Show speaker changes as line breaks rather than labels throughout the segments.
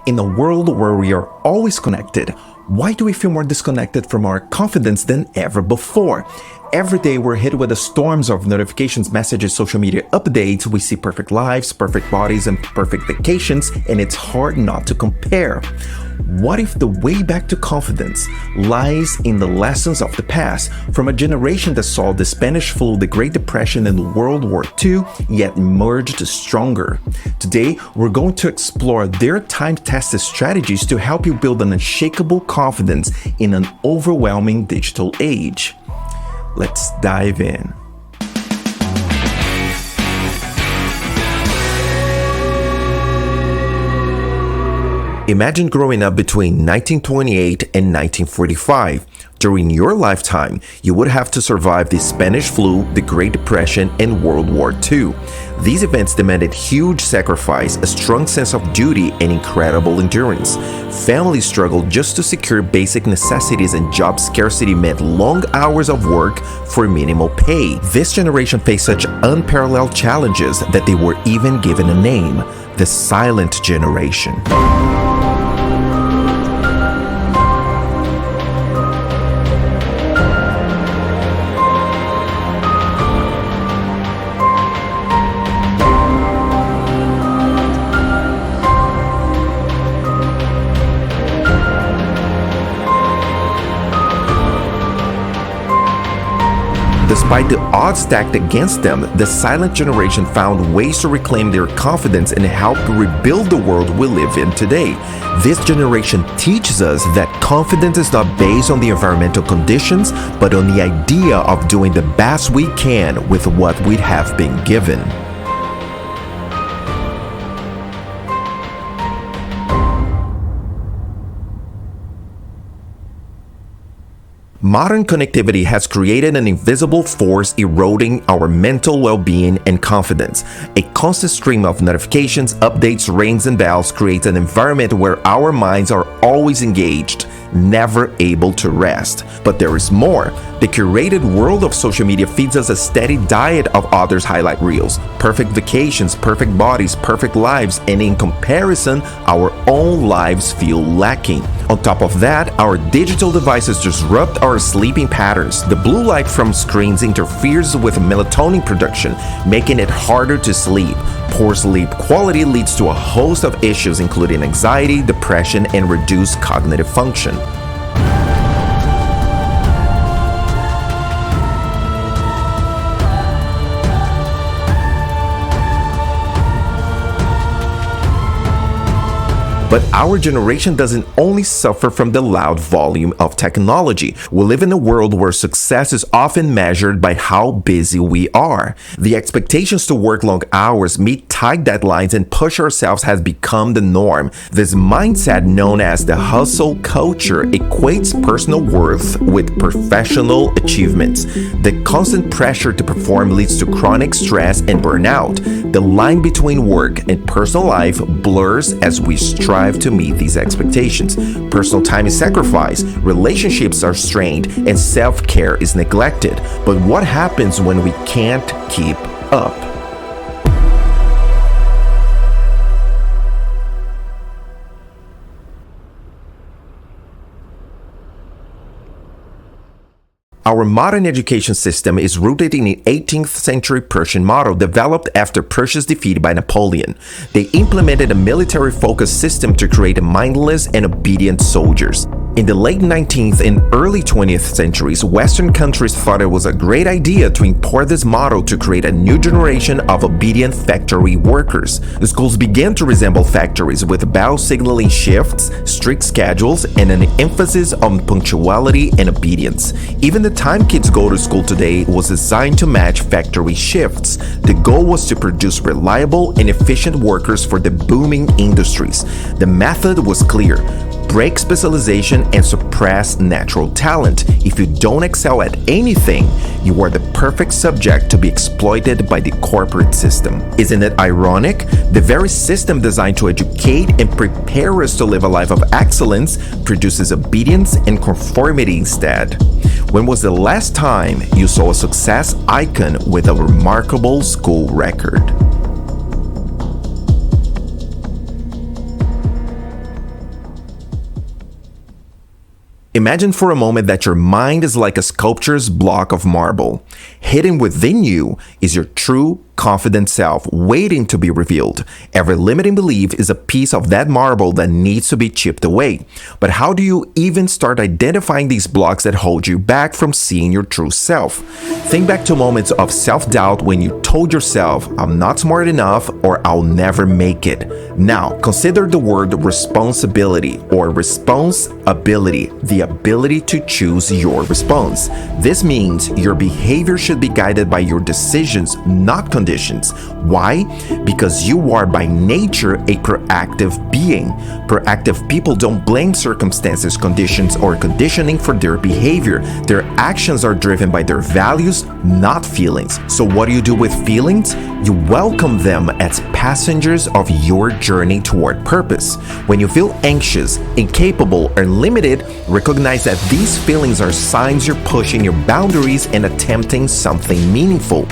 In a world where we are always connected, why do we feel more disconnected from our confidence than ever before? Every day we're hit with the storms of notifications, messages, social media updates. We see perfect lives, perfect bodies, and perfect vacations, and it's hard not to compare. What if the way back to confidence lies in the lessons of the past, from a generation that saw the Spanish flu, the Great Depression, and World War II, yet emerged stronger? Today, we're going to explore their time-tested strategies to help you build an unshakable confidence in an overwhelming digital age. Let's dive in. Imagine growing up between 1928 and 1945. During your lifetime, you would have to survive the Spanish flu, the Great Depression, and World War II. These events demanded huge sacrifice, a strong sense of duty, and incredible endurance. Families struggled just to secure basic necessities, and job scarcity meant long hours of work for minimal pay. This generation faced such unparalleled challenges that they were even given a name: the Silent Generation. Despite the odds stacked against them, the Silent Generation found ways to reclaim their confidence and help rebuild the world we live in today. This generation teaches us that confidence is not based on the environmental conditions, but on the idea of doing the best we can with what we have been given. Modern connectivity has created an invisible force eroding our mental well-being and confidence. A constant stream of notifications, updates, rings, and bells creates an environment where our minds are always engaged, never able to rest. But there is more. The curated world of social media feeds us a steady diet of others' highlight reels. Perfect vacations, perfect bodies, perfect lives, and in comparison, our own lives feel lacking. On top of that, our digital devices disrupt our sleeping patterns. The blue light from screens interferes with melatonin production, making it harder to sleep. Poor sleep quality leads to a host of issues, including anxiety, depression, and reduced cognitive function. But our generation doesn't only suffer from the loud volume of technology. We live in a world where success is often measured by how busy we are. The expectations to work long hours, meet tight deadlines, and push ourselves has become the norm. This mindset, known as the hustle culture, equates personal worth with professional achievements. The constant pressure to perform leads to chronic stress and burnout. The line between work and personal life blurs as we strive to meet these expectations. Personal time is sacrificed, relationships are strained, and self-care is neglected. But what happens when we can't keep up? Our modern education system is rooted in the 18th century Persian model developed after Persia's defeat by Napoleon. They implemented a military-focused system to create mindless and obedient soldiers. In the late 19th and early 20th centuries, Western countries thought it was a great idea to import this model to create a new generation of obedient factory workers. The schools began to resemble factories, with bell signaling shifts, strict schedules, and an emphasis on punctuality and obedience. Even the time kids go to school today was designed to match factory shifts. The goal was to produce reliable and efficient workers for the booming industries. The method was clear: break specialization and suppress natural talent. If you don't excel at anything, you are the perfect subject to be exploited by the corporate system. Isn't it ironic? The very system designed to educate and prepare us to live a life of excellence produces obedience and conformity instead. When was the last time you saw a success icon with a remarkable school record? Imagine for a moment that your mind is like a sculpture's block of marble. Hidden within you is your true, confident self waiting to be revealed. Every limiting belief is a piece of that marble that needs to be chipped away. But how do you even start identifying these blocks that hold you back from seeing your true self? Think back to moments of self-doubt when you told yourself, I'm not smart enough or I'll never make it. Now, consider the word responsibility or responsibility, the ability to choose your response. This means your behavior should be guided by your decisions, not conditions. Why? Because you are by nature a proactive being. Proactive people don't blame circumstances, conditions, or conditioning for their behavior. Their actions are driven by their values, not feelings. So what do you do with feelings? You welcome them as passengers of your journey toward purpose. When you feel anxious, incapable, or limited, recognize that these feelings are signs you're pushing your boundaries and attempting something meaningful.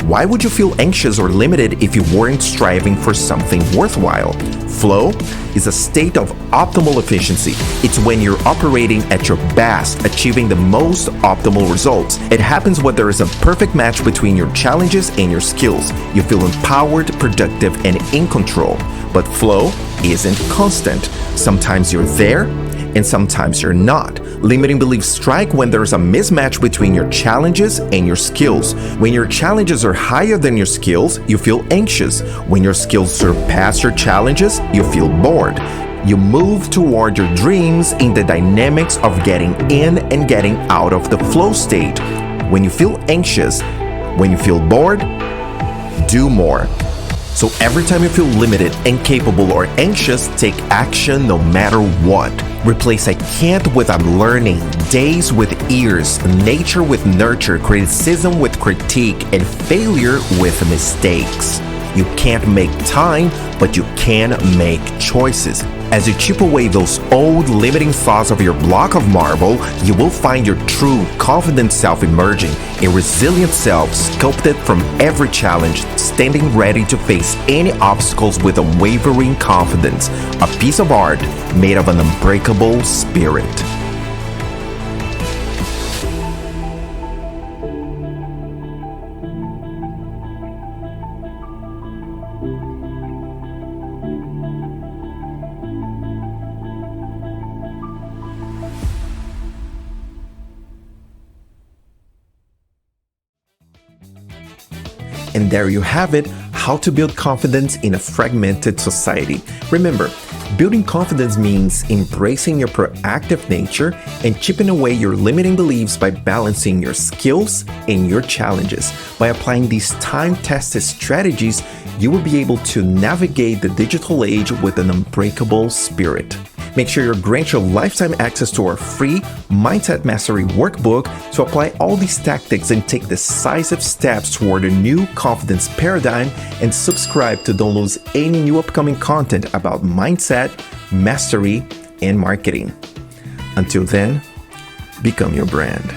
Why would you feel anxious or limited if you weren't striving for something worthwhile? Flow is a state of optimal efficiency. It's when you're operating at your best, achieving the most optimal results. It happens when there is a perfect match between your challenges and your skills. You feel empowered, productive, and in control. But flow isn't constant. Sometimes you're there, and sometimes you're not. Limiting beliefs strike when there's a mismatch between your challenges and your skills. When your challenges are higher than your skills, you feel anxious. When your skills surpass your challenges, you feel bored. You move toward your dreams in the dynamics of getting in and getting out of the flow state. When you feel anxious, when you feel bored, do more. So every time you feel limited, incapable, or anxious, take action no matter what. Replace I can't with I'm learning, days with ears, nature with nurture, criticism with critique, and failure with mistakes. You can't make time, but you can make choices. As you chip away those old limiting thoughts of your block of marble, you will find your true, confident self emerging, a resilient self sculpted from every challenge, standing ready to face any obstacles with unwavering confidence, a piece of art made of an unbreakable spirit. And there you have it, how to build confidence in a fragmented society. Remember, building confidence means embracing your proactive nature and chipping away your limiting beliefs by balancing your skills and your challenges. By applying these time-tested strategies, you will be able to navigate the digital age with an unbreakable spirit. Make sure you grant your lifetime access to our free Mindset Mastery workbook to apply all these tactics and take decisive steps toward a new confidence paradigm, and subscribe to don't lose any new upcoming content about mindset, mastery, and marketing. Until then, become your brand.